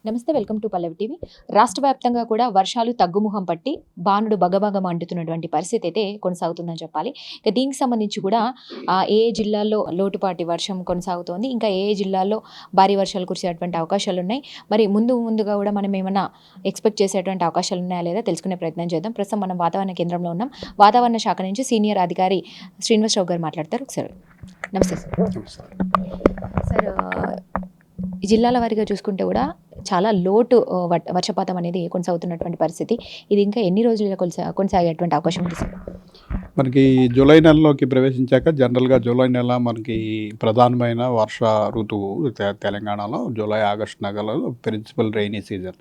నమస్తే, welcome to Pallavi TV. రాష్ట్ర వ్యాప్తంగా కూడా వర్షాలు తగ్గుముఖం పట్టి బాణుడు బగబగ మండుతున్నటువంటి పరిస్థితి అయితే కొనసాగుతుందని చెప్పాలి. ఇక దీనికి సంబంధించి కూడా ఏ జిల్లాల్లో లోటుపాటి వర్షం కొనసాగుతోంది, ఇంకా ఏ జిల్లాల్లో భారీ వర్షాలు కురిసేటువంటి అవకాశాలు ఉన్నాయి, మరి ముందుగా కూడా మనం ఏమైనా ఎక్స్పెక్ట్ చేసేటువంటి అవకాశాలు ఉన్నాయా లేదా తెలుసుకునే ప్రయత్నం చేద్దాం. ప్రస్తుతం మనం వాతావరణ కేంద్రంలో ఉన్నాం. వాతావరణ శాఖ నుంచి సీనియర్ అధికారి శ్రీనివాసరావు గారు మాట్లాడతారు. ఒకసారి నమస్తే సార్. ఈ జిల్లాల వారీగా చూసుకుంటే కూడా చాలా లోటు వర్షపాతం అనేది కొనసాగుతున్నటువంటి పరిస్థితి. ఇది ఇంకా ఎన్ని రోజులుగా కొనసాగేటువంటి అవకాశం ఉంది సార్? మనకి జూలై నెలలోకి ప్రవేశించాక జనరల్గా జూలై నెల మనకి ప్రధానమైన వర్ష ఋతువు తెలంగాణలో జూలై ఆగస్టు నెలలో ప్రిన్సిపల్ రైనీ సీజన్.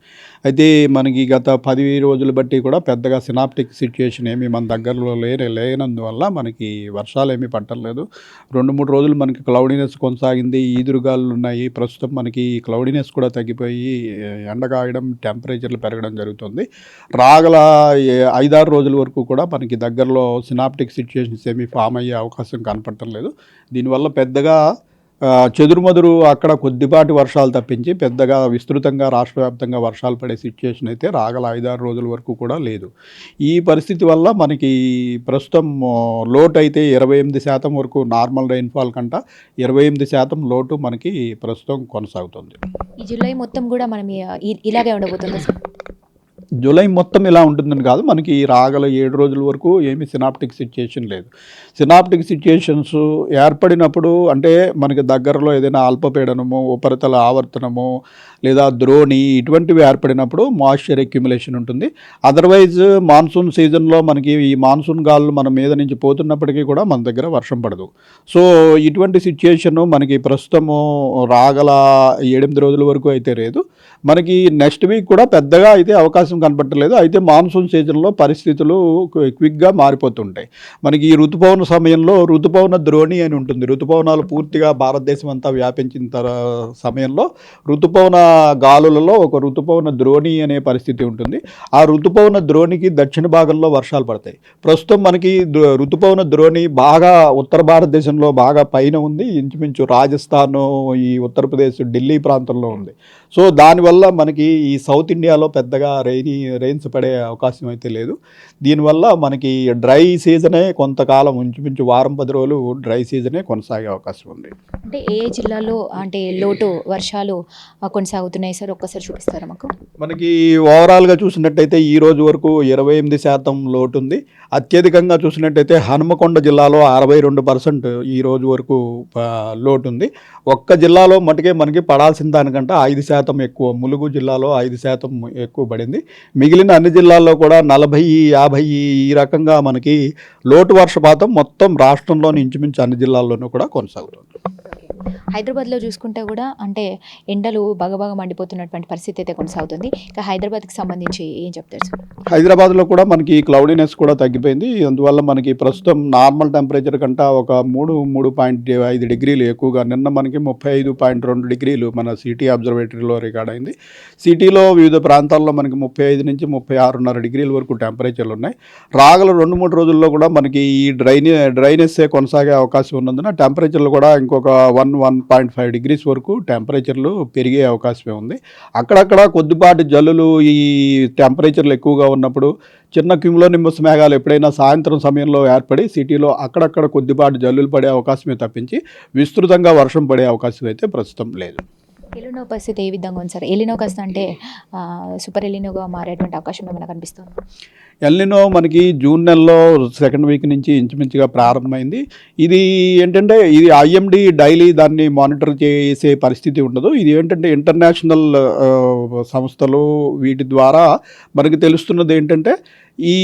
అయితే మనకి గత 10 రోజులు బట్టి కూడా పెద్దగా సినాప్టిక్ సిచ్యుయేషన్ ఏమి మన దగ్గరలో లేనందువల్ల మనకి వర్షాలు ఏమీ పట్టలేదు. 2-3 రోజులు మనకి క్లౌడీనెస్ కొనసాగింది, ఈదురుగాలు ఉన్నాయి. ప్రస్తుతం మనకి క్లౌడీనెస్ కూడా తగ్గిపోయి ఎండగాయడం, టెంపరేచర్లు పెరగడం జరుగుతుంది. రాగల 5-6 రోజుల వరకు కూడా మనకి దగ్గరలో సినాప్టిక్ సిచ్యుయేషన్స్ ఏమీ ఫామ్ అయ్యే అవకాశం కనపడటం లేదు. దీనివల్ల పెద్దగా చెదురుమదురు అక్కడ కొద్దిపాటి వర్షాలు తప్పించి పెద్దగా విస్తృతంగా రాష్ట్ర వ్యాప్తంగా వర్షాలు పడే సిచ్యుయేషన్ అయితే రాగల 5-6 రోజుల వరకు కూడా లేదు. ఈ పరిస్థితి వల్ల మనకి ప్రస్తుతం లోటు అయితే 28% వరకు నార్మల్ రెయిన్ఫాల్ కంట 28% లోటు మనకి ప్రస్తుతం కొనసాగుతుంది. ఈ జూలై మొత్తం కూడా మనం ఇలాగే ఉండబోతుంది సార్? జూలై మొత్తం ఇలా ఉంటుందని కాదు, మనకి రాగల 7 రోజుల వరకు ఏమీ సినాప్టిక్ సిచ్యుయేషన్ లేదు. సినాప్టిక్ సిచ్యుయేషన్స్ ఏర్పడినప్పుడు అంటే మనకి దగ్గరలో ఏదైనా అల్పపీడనము, ఉపరితల ఆవర్తనము లేదా ద్రోణి ఇటువంటివి ఏర్పడినప్పుడు మాయిశ్చర్ అక్యుములేషన్ ఉంటుంది. అదర్వైజ్ మాన్సూన్ సీజన్లో మనకి ఈ మాన్సూన్ గాలులు మన మీద నుంచి పోతున్నప్పటికీ కూడా మన దగ్గర వర్షం పడదు. సో ఇటువంటి సిచ్యుయేషను మనకి ప్రస్తుతము రాగల 8 రోజుల వరకు అయితే లేదు. మనకి నెక్స్ట్ వీక్ కూడా పెద్దగా అయితే అవకాశం కనపట్టలేదు. అయితే మాన్సూన్ సీజన్లో పరిస్థితులు క్విక్గా మారిపోతుంటాయి. మనకి ఈ ఋతుపవన సమయంలో ఋతుపవన ద్రోణి అని ఉంటుంది. ఋతుపవనాలు పూర్తిగా భారతదేశం అంతా వ్యాపించిన సమయంలో ఋతుపవన గాలులలో ఒక ఋతుపవన ద్రోణి అనే పరిస్థితి ఉంటుంది. ఆ ఋతుపవన ద్రోణికి దక్షిణ భాగంలో వర్షాలు పడతాయి. ప్రస్తుతం మనకి ఋతుపవన ద్రోణి బాగా ఉత్తర భారతదేశంలో బాగా పైన ఉంది. ఇంచుమించు రాజస్థాన్, ఈ ఉత్తరప్రదేశ్, ఢిల్లీ ప్రాంతంలో ఉంది. సో దానివల్ల మనకి ఈ సౌత్ ఇండియాలో పెద్దగా రెయిన్స్ పడే అవకాశం అయితే లేదు. దీనివల్ల మనకి డ్రై సీజనే కొంతకాలం ఇంచుమించు 10 రోజులు డ్రై సీజనే కొనసాగే అవకాశం ఉంది. అంటే ఏ జిల్లాలో అంటే లోటు వర్షాలు కొనసాగుతున్నాయి సార్, ఒక్కసారి చూపిస్తారా మాకు? మనకి ఓవరాల్గా చూసినట్టయితే ఈ రోజు వరకు 28% లోటు ఉంది. అత్యధికంగా చూసినట్టయితే హనుమకొండ జిల్లాలో 62% ఈ రోజు వరకు లోటు ఉంది. ఒక్క జిల్లాలో మటుకే మనకి పడాల్సిన దానికంటే 5% ఎక్కువ, ములుగు జిల్లాలో 5% ఎక్కువ పడింది. మిగిలిన అన్ని జిల్లాల్లో కూడా 40-50 ఈ రకంగా మనకి లోటు వర్షపాతం మొత్తం రాష్ట్రంలోని ఇంచుమించు అన్ని జిల్లాల్లోనూ కూడా కొనసాగుతుంది. హైదరాబాద్లో చూసుకుంటే కూడా అంటే ఎండలు బాగా మండిపోతున్నటువంటి పరిస్థితి అయితే కొనసాగుతుంది. ఇక హైదరాబాద్కి సంబంధించి ఏం చెప్తారు సార్? హైదరాబాద్లో కూడా మనకి క్లౌడీనెస్ కూడా తగ్గిపోయింది. అందువల్ల మనకి ప్రస్తుతం నార్మల్ టెంపరేచర్ కంటే ఒక 3.5 డిగ్రీలు ఎక్కువగా, నిన్న మనకి 35.2 డిగ్రీలు మన సిటీ అబ్జర్వేటరీలో రికార్డ్ అయింది. సిటీలో వివిధ ప్రాంతాల్లో మనకి 35 నుంచి 36.5 డిగ్రీల వరకు టెంపరేచర్లు ఉన్నాయి. రాగల 2-3 రోజుల్లో కూడా మనకి ఈ డ్రైనెస్సే కొనసాగే అవకాశం ఉన్నందున టెంపరేచర్లు కూడా ఇంకొక 1.5 డిగ్రీస్ వరకు టెంపరేచర్లు పెరిగే అవకాశమే ఉంది. అక్కడక్కడ కొద్దిపాటి జల్లులు ఈ టెంపరేచర్లు ఎక్కువగా ఉన్నప్పుడు చిన్న క్యూములోనింబస్ మేఘాలు ఎప్పుడైనా సాయంత్రం సమయంలో ఏర్పడి సిటీలో అక్కడక్కడ కొద్దిపాటి జల్లులు పడే అవకాశమే తప్పించి విస్తృతంగా వర్షం పడే అవకాశం అయితే ప్రస్తుతం లేదు. ఎలినో పరిస్థితి ఏ విధంగా ఉంది సార్? ఎలినో కాస్త అంటే సూపర్ ఎలినోగా మారేటువంటి అవకాశం ఏమైనా కనిపిస్తుంది? ఎల్నినో మనకి జూన్ నెలలో 2nd వీక్ నుంచి ఇంచుమించుగా ప్రారంభమైంది. ఇది ఏంటంటే ఇది ఐఎండి డైలీ దాన్ని మానిటర్ చేసే పరిస్థితి ఉండదు. ఇది ఏంటంటే ఇంటర్నేషనల్ సంస్థలు వీటి ద్వారా మనకి తెలుస్తున్నది ఏంటంటే ఈ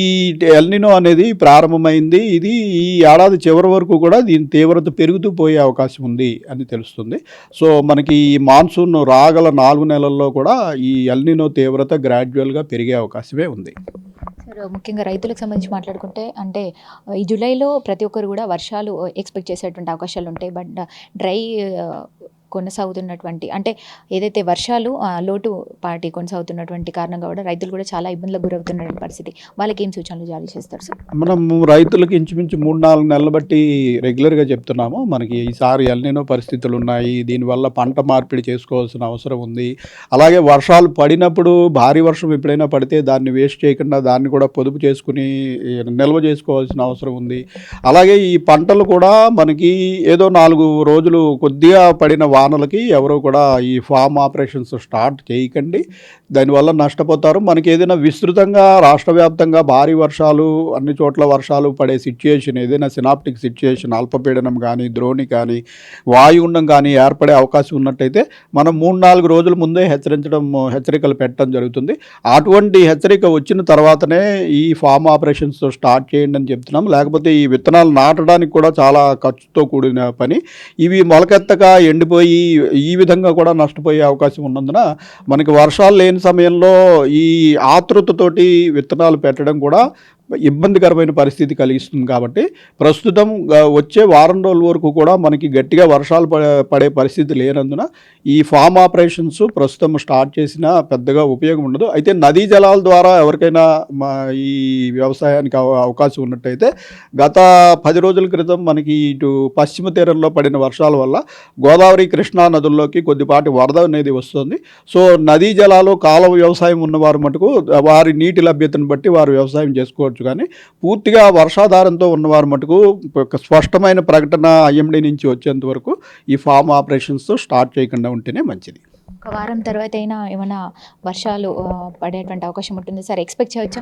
ఎల్నినో అనేది ప్రారంభమైంది. ఇది ఈ ఏడాది చివరి వరకు కూడా దీని తీవ్రత పెరుగుతూ పోయే అవకాశం ఉంది అని తెలుస్తుంది. సో మనకి ఈ మాన్సూన్ రాగల 4 నెలల్లో కూడా ఈ ఎల్నినో తీవ్రత గ్రాడ్యువల్గా పెరిగే అవకాశమే ఉంది. సార్, ముఖ్యంగా రైతులకు సంబంధించి మాట్లాడుకుంటే అంటే ఈ జూలైలో ప్రతి ఒక్కరు కూడా వర్షాలు ఎక్స్పెక్ట్ చేసేటువంటి అవకాశాలు ఉంటాయి. బట్ డ్రై కొనసాగుతున్నటువంటి అంటే ఏదైతే వర్షాలు లోటు పాటి కొనసాగుతున్నటువంటి కారణంగా కూడా రైతులు కూడా చాలా ఇబ్బందులకు గురవుతున్నటువంటి పరిస్థితి. వాళ్ళకి ఏం సూచనలు జారీ చేస్తారు సార్? మనము రైతులకు ఇంచుమించు 3-4 నెలలు బట్టి రెగ్యులర్గా చెప్తున్నాము. మనకి ఈసారి ఎల్నినో పరిస్థితులు ఉన్నాయి. దీనివల్ల పంట మార్పిడి చేసుకోవాల్సిన అవసరం ఉంది. అలాగే వర్షాలు పడినప్పుడు భారీ వర్షం ఎప్పుడైనా పడితే దాన్ని వేస్ట్ చేయకుండా దాన్ని కూడా పొదుపు చేసుకుని నిల్వ చేసుకోవాల్సిన అవసరం ఉంది. అలాగే ఈ పంటలు కూడా మనకి ఏదో 4 రోజులు కొద్దిగా పడిన వానలకి ఎవరు కూడా ఈ ఫామ్ ఆపరేషన్స్ స్టార్ట్ చేయకండి. దానివల్ల నష్టపోతారు. మనకి ఏదైనా విస్తృతంగా రాష్ట్ర వ్యాప్తంగా భారీ వర్షాలు అన్ని చోట్ల వర్షాలు పడే సిచ్యుయేషన్ ఏదైనా సినాప్టిక్ సిచ్యుయేషన్ అల్పపీడనం కానీ ద్రోణి కానీ వాయుగుండం కానీ ఏర్పడే అవకాశం ఉన్నట్టయితే మనం 3-4 రోజుల ముందే హెచ్చరికలు పెట్టడం జరుగుతుంది. అటువంటి హెచ్చరిక వచ్చిన తర్వాతనే ఈ ఫామ్ ఆపరేషన్స్ స్టార్ట్ చేయండి అని చెప్తున్నాం. లేకపోతే ఈ విత్తనాలు నాటడానికి కూడా చాలా ఖర్చుతో కూడిన పని. ఇవి మొలకెత్తక ఎండిపోయి ఈ విధంగా కూడా నష్టపోయే అవకాశం ఉన్నందున మనకి వర్షాలు లేని సమయంలో ఈ ఆతృతతోటి విత్తనాలు పెట్టడం కూడా ఇబ్బందికరమైన పరిస్థితి కలిగిస్తుంది. కాబట్టి ప్రస్తుతం వచ్చే వారం రోజుల వరకు కూడా మనకి గట్టిగా వర్షాలు పడే పరిస్థితి లేనందున ఈ ఫామ్ ఆపరేషన్స్ ప్రస్తుతం స్టార్ట్ చేసినా పెద్దగా ఉపయోగం ఉండదు. అయితే నదీ జలాల ద్వారా ఎవరికైనా ఈ వ్యవసాయానికి అవకాశం ఉన్నట్టయితే గత 10 రోజుల క్రితం మనకి ఇటు పశ్చిమ తీరంలో పడిన వర్షాల వల్ల గోదావరి కృష్ణా నదుల్లోకి కొద్దిపాటి వరద అనేది వస్తుంది. సో నదీ జలాలు కాలువ వ్యవసాయం ఉన్నవారు మటుకు వారి నీటి లభ్యతను బట్టి వారు వ్యవసాయం చేసుకోవచ్చు. కానీ పూర్తిగా వర్షాధారంతో ఉన్నవారు మటుకు స్పష్టమైన ప్రకటన ఐఎండీ నుంచి వచ్చేంత వరకు ఈ ఫామ్ ఆపరేషన్స్ స్టార్ట్ చేయకుండా ఉంటేనే మంచిది. ఒక వారం తర్వాత అయినా ఏమైనా వర్షాలు పడేటువంటి అవకాశం ఉంటుంది సార్, ఎక్స్పెక్ట్ చేయవచ్చా?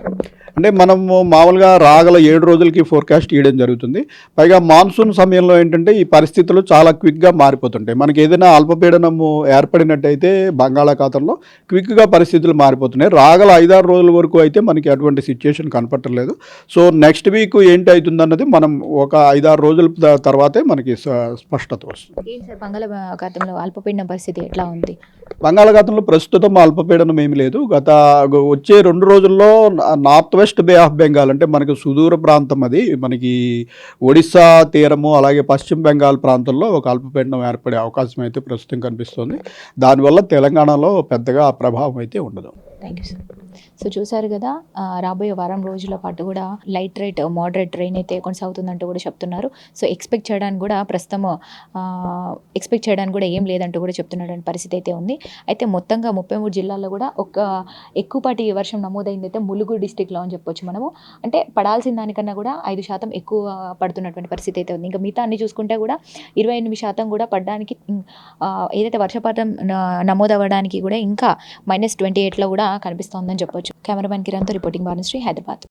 అంటే మనము మామూలుగా రాగల 7 రోజులకి ఫోర్కాస్ట్ ఇవ్వడం జరుగుతుంది. పైగా మాన్సూన్ సమయంలో ఏంటంటే ఈ పరిస్థితులు చాలా క్విక్గా మారిపోతుంటాయి. మనకి ఏదైనా అల్పపీడనము ఏర్పడినట్టయితే బంగాళాఖాతంలో క్విక్గా పరిస్థితులు మారిపోతున్నాయి. రాగల 5-6 రోజుల వరకు అయితే మనకి అటువంటి సిచ్యుయేషన్ కనపట్టలేదు. సో నెక్స్ట్ వీక్ ఏంటి అవుతుందన్నది మనం ఒక 5-6 రోజుల తర్వాతే మనకి స్పష్టత వస్తుంది. ఏంటి సార్ బంగాళాఖాతంలో అల్పపీడన పరిస్థితి ఎట్లా ఉంది? బంగాళాఖాతంలో ప్రస్తుతం అల్పపీడనం ఏమీ లేదు. వచ్చే 2 రోజుల్లో north west bay of Bengal అంటే మనకి సుదూర ప్రాంతం, అది మనకి ఒడిస్సా తీరము అలాగే పశ్చిమ బెంగాల్ ప్రాంతంలో ఒక అల్పపీడనం ఏర్పడే అవకాశం అయితే ప్రస్తుతం కనిపిస్తుంది. దానివల్ల తెలంగాణలో పెద్దగా ప్రభావం అయితే ఉండదు. Thank you sir. సో చూసారు కదా, రాబోయే వారం రోజుల పాటు కూడా లైట్ రైట్ మోడరేట్ ట్రైన్ అయితే కొనసాగుతుందంటూ కూడా చెప్తున్నారు. సో ఎక్స్పెక్ట్ చేయడానికి కూడా ప్రస్తుతం ఏం లేదంటూ కూడా చెప్తున్నటువంటి పరిస్థితి అయితే ఉంది. అయితే మొత్తంగా 33 జిల్లాల్లో కూడా ఒక ఎక్కువపాటి వర్షం నమోదైంది అయితే ములుగు డిస్టిక్లో అని చెప్పొచ్చు మనము. అంటే పడాల్సిన దానికన్నా కూడా 5% ఎక్కువ పడుతున్నటువంటి పరిస్థితి అయితే ఉంది. ఇంకా మిగతా అన్ని చూసుకుంటే కూడా 28% కూడా పడడానికి, ఏదైతే వర్షపాతం నమోదవ్వడానికి కూడా ఇంకా -28లో కూడా కనిపిస్తోందని చెప్పొచ్చు. కెమెరామెన్ కిరణ్తో రిపోర్టింగ్ భానుశ్రీ, హైదరాబాద్.